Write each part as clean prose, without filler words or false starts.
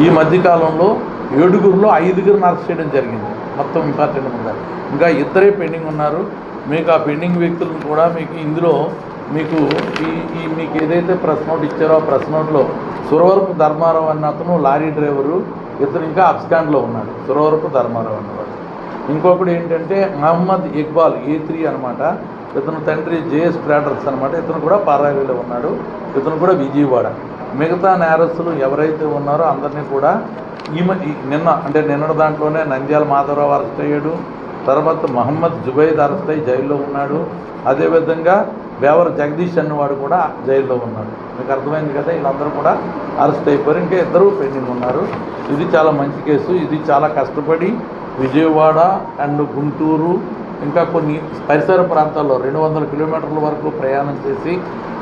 ఈ మధ్యకాలంలో 7గురిలో 5గురిని అరెస్ట్ చేయడం జరిగింది. మొత్తం ఇంపార్టెంట్ ఉన్నారు. ఇంకా ఇద్దరే పెండింగ్ ఉన్నారు. మీకు ఆ పెండింగ్ వ్యక్తులను కూడా మీకు ఇందులో మీకు మీకు ఏదైతే ప్రెస్ నోట్ ఇచ్చారో ఆ ప్రెస్ నోట్లో సురవరపు ధర్మారావు అన్న అతను లారీ డ్రైవరు, ఇతను ఇంకా అబ్స్కాండ్లో ఉన్నాడు. సురవరపు ధర్మారావు అన్నవాడు. ఇంకొకటి ఏంటంటే మహమ్మద్ ఇక్బాల్ A3 అనమాట. ఇతను తండ్రి JS ట్రేడర్స్ అనమాట. ఇతను కూడా పారాయిలో ఉన్నాడు. ఇతను కూడా విజయవాడ. మిగతా నేరస్తులు ఎవరైతే ఉన్నారో అందరినీ కూడా నిన్న దాంట్లోనే నంద్యాల మాధవరావు అరెస్ట్ అయ్యాడు. తర్వాత మహమ్మద్ జుబైద్ అరెస్ట్ అయ్యి జైల్లో ఉన్నాడు. అదేవిధంగా బేవర్ జగదీష్ అన్నవాడు కూడా జైల్లో ఉన్నాడు. మీకు అర్థమైంది కదా, వీళ్ళందరూ కూడా అరెస్ట్ అయిపోయారు. ఇంకా ఇద్దరు పెండింగ్ ఉన్నారు. ఇది చాలా మంచి కేసు. ఇది చాలా కష్టపడి విజయవాడ అండ్ గుంటూరు ఇంకా కొన్ని పరిసర ప్రాంతాల్లో 200 కిలోమీటర్ల వరకు ప్రయాణం చేసి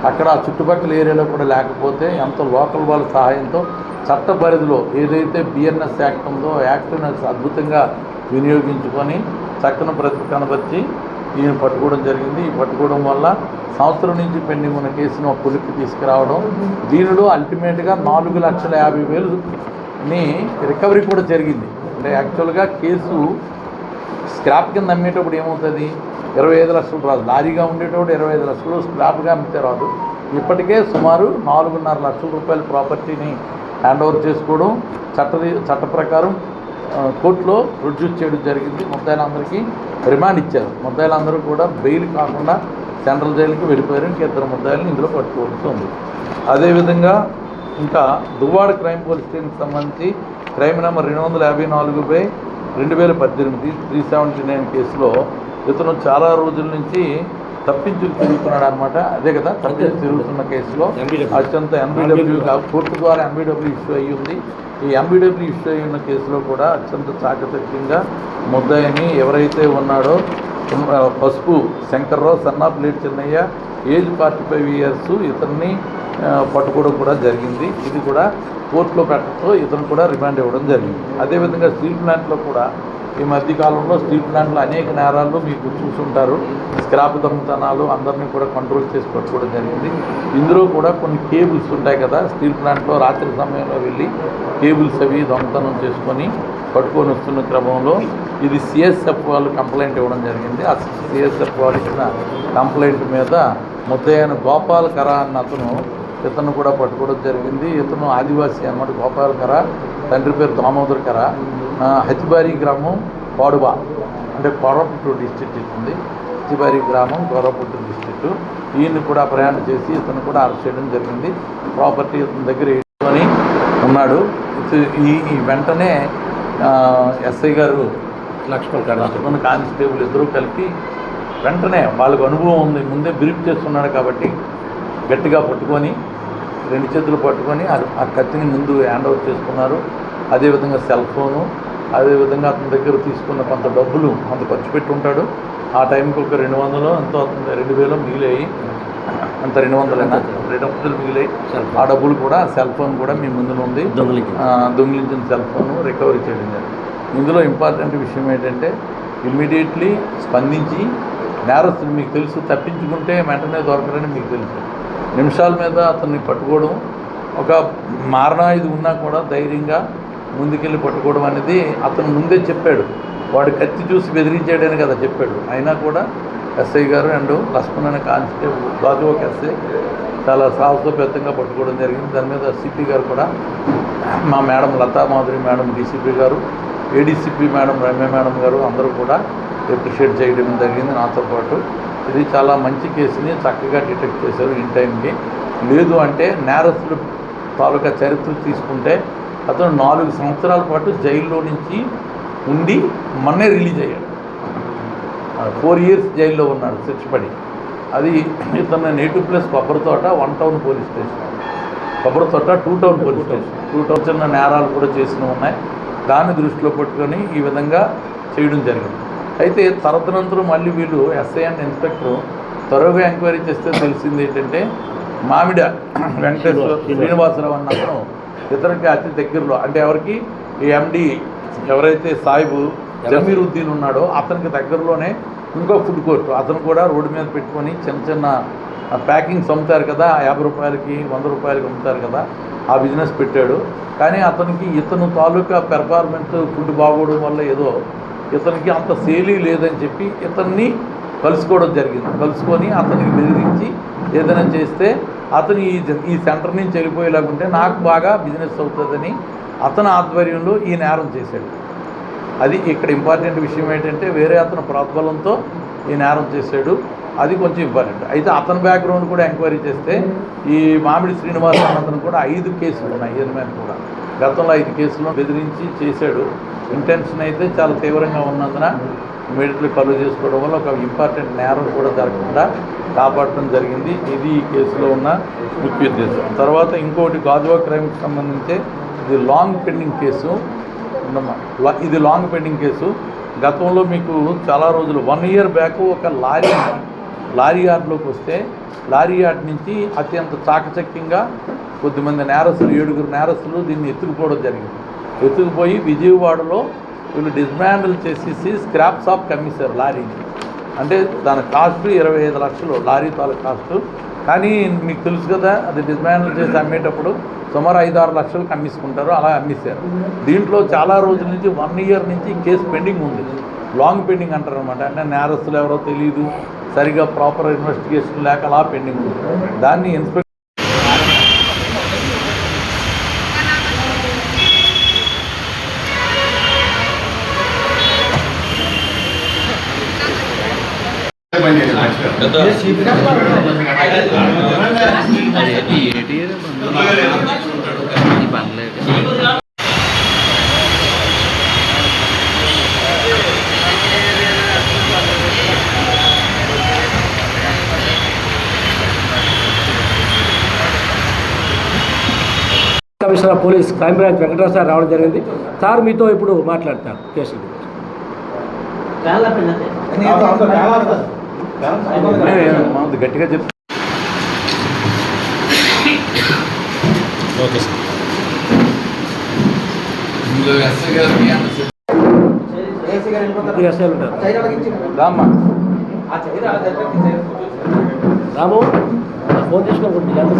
అక్కడ చుట్టుపక్కల ఏరియాలో కూడా లేకపోతే ఎంత లోకల్ వాళ్ళ సహాయంతో చట్ట పరిధిలో ఏదైతే BNS యాక్ట్ ఉందో యాక్ట్ని అద్భుతంగా వినియోగించుకొని చక్కని ప్రతిభ కనబర్చి ఈయన పట్టుకోవడం జరిగింది. ఈ పట్టుకోవడం వల్ల సంవత్సరం నుంచి పెండింగ్ ఉన్న కేసును ఒక కొలిక్కి తీసుకురావడం, దీనిలో అల్టిమేట్గా 4,50,000ని రికవరీ కూడా జరిగింది. అంటే యాక్చువల్గా కేసు స్క్రాప్ కింద అమ్మేటప్పుడు ఏమవుతుంది, 25 లక్షలు రాదు. లారీగా ఉండేటప్పుడు 25 లక్షలు, స్క్రాప్గా అమ్మితే రాదు. ఇప్పటికే సుమారు 4.5 లక్షల రూపాయల ప్రాపర్టీని హ్యాండ్ ఓవర్ చేసుకోవడం చట్ట ప్రకారం కోర్టులో ప్రొడ్యూస్ చేయడం జరిగింది. ముద్దాయిలందరికీ రిమాండ్ ఇచ్చారు. ముద్దాయిలందరూ కూడా బెయిల్ కాకుండా సెంట్రల్ జైలుకి వెళ్ళిపోయారు. ఇంకా 2 ముద్దాయిలను ఇందులో పట్టుకోవాల్సి ఉంది. అదేవిధంగా ఇంకా దువ్వాడ క్రైమ్ పోలీస్ స్టేషన్కి సంబంధించి క్రైమ్ నెంబర్ 254/2018 379 కేసులో ఇతను చాలా రోజుల నుంచి తప్పించుకు తిరుగుతున్నాడు అనమాట. అదే కదా, తప్పించుకు తిరుగుతున్న కేసులో అత్యంత NBW కోర్టు ద్వారా NBW ఇష్యూ అయ్యి ఉంది. ఈ NBW ఇష్యూ అయ్యి ఉన్న కేసులో కూడా అత్యంత చాకచక్యంగా ముద్దాయిని ఎవరైతే ఉన్నాడో Pasupu Shankar Rao son of late Chinnaiah age 45 years ఇతన్ని పట్టుకోవడం కూడా జరిగింది. ఇది కూడా కోర్టులో పెట్టడంతో ఇతను కూడా రిమాండ్ ఇవ్వడం జరిగింది. అదేవిధంగా స్టీల్ ప్లాంట్లో కూడా ఈ మధ్యకాలంలో స్టీల్ ప్లాంట్లో అనేక నేరాలు మీకు చూసుంటారు. స్క్రాప్ దొంగతనాలు అందరినీ కూడా కంట్రోల్ చేసి పట్టుకోవడం జరిగింది. ఇందులో కూడా కొన్ని కేబుల్స్ ఉంటాయి కదా, స్టీల్ ప్లాంట్లో రాత్రి సమయంలో వెళ్ళి కేబుల్స్ అవి దొంగతనం చేసుకొని పట్టుకొని వస్తున్న క్రమంలో ఇది CSF వాళ్ళు కంప్లైంట్ ఇవ్వడం జరిగింది. ఆ CSF వాళ్ళు ఇచ్చిన కంప్లైంట్ మీద ముద్దయ్యన గోపాల్ కర అన్న ఇతను కూడా పట్టుకోవడం జరిగింది. ఇతను ఆదివాసీ అన్నమాట. గోపాల్ కర తండ్రి పేరు దామోదర్ కర. హతిబారి గ్రామం పాడుబా అంటే కోరపుట్టు డిస్ట్రిక్ట్ ఇస్తుంది. హతిబారి గ్రామం కోరపుట్టు డిస్ట్రిక్ట్. ఈయన్ని కూడా ప్రయాణం చేసి ఇతను కూడా అరెస్ట్ చేయడం జరిగింది. ప్రాపర్టీ ఇతని దగ్గర వేసుకొని ఉన్నాడు. ఈ వెంటనే SI గారు లక్ష్మణ్ కానిస్టేబుల్ ఇద్దరూ కలిపి వెంటనే వాళ్ళకు అనుభవం ఉంది, ముందే బ్రీఫ్ చేస్తున్నాడు కాబట్టి గట్టిగా పట్టుకొని 2 చేతులు పట్టుకొని ఆ కత్తిని ముందు హ్యాండ్ ఓవర్ చేసుకున్నారు. అదేవిధంగా సెల్ ఫోను, అదేవిధంగా అతని దగ్గర తీసుకున్న కొంత డబ్బులు కొంత ఖర్చు పెట్టి ఉంటాడు. ఆ టైంకి ఒక 200 ఎంతో అవుతుంది, 2,000 మిగిలాయి. అంత 200 మిగిలాయి. ఆ డబ్బులు కూడా సెల్ ఫోన్ కూడా మీ ముందు ఉంది, దొంగిలించిన సెల్ ఫోను రికవరీ చేయడం జరిగింది. ఇందులో ఇంపార్టెంట్ విషయం ఏంటంటే ఇమ్మీడియట్లీ స్పందించి నేరస్తులు మీకు తెలుసు తప్పించుకుంటే వెంటనే దొరకరని మీకు తెలుసు. నిమిషాల మీద అతన్ని పట్టుకోవడం, ఒక మారణాయుధి ఉన్నా కూడా ధైర్యంగా ముందుకెళ్ళి పట్టుకోవడం అనేది అతను ముందే చెప్పాడు. వాడు కత్తి చూసి బెదిరించాడని కదా చెప్పాడు. అయినా కూడా SI గారు అండ్ లక్ష్మణ్ అనే కానిస్టేబుల్ బాజు ఒక SI చాలా సాహసోపేతంగా పట్టుకోవడం జరిగింది. దాని మీద CP గారు కూడా, మా madam Latha Madhuri madam DCP గారు, ADCP మేడం రమ్య మేడం గారు అందరూ కూడా అప్రిషియేట్ చేయడం జరిగింది నాతో పాటు. ఇది చాలా మంచి కేసుని చక్కగా డిటెక్ట్ చేశారు ఇన్ టైంకి. లేదు అంటే నేరస్తులు తాలూకా చరిత్ర తీసుకుంటే అతను 4 సంవత్సరాల పాటు జైల్లో నుంచి ఉండి మొన్నే రిలీజ్ అయ్యాడు. 4 ఇయర్స్ జైల్లో ఉన్నాడు శిక్ష పడి. అది ఇతను native place Kobbaritota 1 town police station, Kobbaritota 2 town police station. 2 town చిన్న నేరాలు కూడా చేసినవి ఉన్నాయి. దాన్ని దృష్టిలో పెట్టుకొని ఈ విధంగా చేయడం జరిగింది. అయితే తరతనంతరం మళ్ళీ వీళ్ళు SI అండ్ ఇన్స్పెక్టర్ త్వరగా ఎంక్వైరీ చేస్తే తెలిసింది ఏంటంటే మామిడ వెంకటేశ్వర శ్రీనివాసరావు అన్న అతను ఇతనికి అతి దగ్గరలో, అంటే ఎవరికి ఈ MD ఎవరైతే సాయిబు జమీరుద్దీన్ ఉన్నాడో అతనికి దగ్గరలోనే ఇంకో ఫుడ్ కోర్టు అతను కూడా రోడ్డు మీద పెట్టుకొని చిన్న చిన్న ప్యాకింగ్స్ అమ్ముతారు కదా, 50 రూపాయలకి 100 రూపాయలకి అమ్ముతారు కదా, ఆ బిజినెస్ పెట్టాడు. కానీ అతనికి ఇతను తాలూకా పెర్ఫార్మెన్స్ ఫుడ్ బాగోవడం వల్ల ఏదో ఇతనికి అంత సేలీ లేదని చెప్పి ఇతన్ని కలుసుకోవడం జరిగింది. కలుసుకొని అతనికి బెదిరించి ఏదైనా చేస్తే అతను ఈ సెంటర్ నుంచి వెళ్ళిపోయేలాగుంటే నాకు బాగా బిజినెస్ అవుతుందని అతని ఆధ్వర్యంలో ఈ నేరం చేశాడు. అది ఇక్కడ ఇంపార్టెంట్ విషయం ఏంటంటే వేరే అతను ప్రోద్బలంతో ఈ నేరం చేశాడు. అది కొంచెం ఇంపార్టెంట్. అయితే అతని బ్యాక్గ్రౌండ్ కూడా ఎంక్వైరీ చేస్తే ఈ మామిడి శ్రీనివాస్ అతను కూడా 5 కేసులు ఉన్నాయి. ఈయన మీద కూడా గతంలో 5 కేసులు బెదిరించి చేశాడు. ఇంటెన్షన్ అయితే చాలా తీవ్రంగా ఉన్నందున ఇమీడియట్లీ కలువ చేసుకోవడం వల్ల ఒక ఇంపార్టెంట్ నేరం కూడా జరగకుండా కాపాడటం జరిగింది. ఇది ఈ కేసులో ఉన్న ముఖ్య ఉద్దేశం. తర్వాత ఇంకోటి గాజువా క్రైమ్కి సంబంధించి ఇది లాంగ్ పెండింగ్ కేసు. ఇది లాంగ్ పెండింగ్ కేసు. గతంలో మీకు చాలా రోజులు 1 ఇయర్ బ్యాక్ ఒక లారీ యార్డ్లోకి వస్తే లారీ యార్డ్ నుంచి అత్యంత చాకచక్యంగా కొద్దిమంది నేరస్తులు 7 నేరస్తులు దీన్ని ఎత్తుకుపోవడం జరిగింది. ఎత్తుకుపోయి విజయవాడలో వీళ్ళు డిస్మాండిల్ చేసేసి స్క్రాప్ షాప్కి అమ్మేశారు లారీని. అంటే దాని కాస్ట్ 25 లక్షలు లారీ తాలూకు కాస్ట్. కానీ మీకు తెలుసు కదా, అది డిస్మాండిల్ చేసి అమ్మేటప్పుడు సుమారు 5-6 లక్షలకు అమ్మేసుకుంటారు. అలా అమ్మేశారు. దీంట్లో చాలా రోజుల నుంచి 1 ఇయర్ నుంచి కేసు పెండింగ్ ఉంది. లాంగ్ పెండింగ్ అంటారు అనమాట. అంటే నేరస్తులు ఎవరో తెలియదు, సరిగా ప్రాపర్ ఇన్వెస్టిగేషన్ లేక అలా పెండింగ్ ఉంది. దాన్ని inspector commissioner of police crime branch Venkatarao sir రావడం జరిగింది. సార్ మీతో ఇప్పుడు మాట్లాడతారు కేసు గట్టిగా చెప్తా. Okay sir. రాము ఫోన్ తీసుకోకూడదు.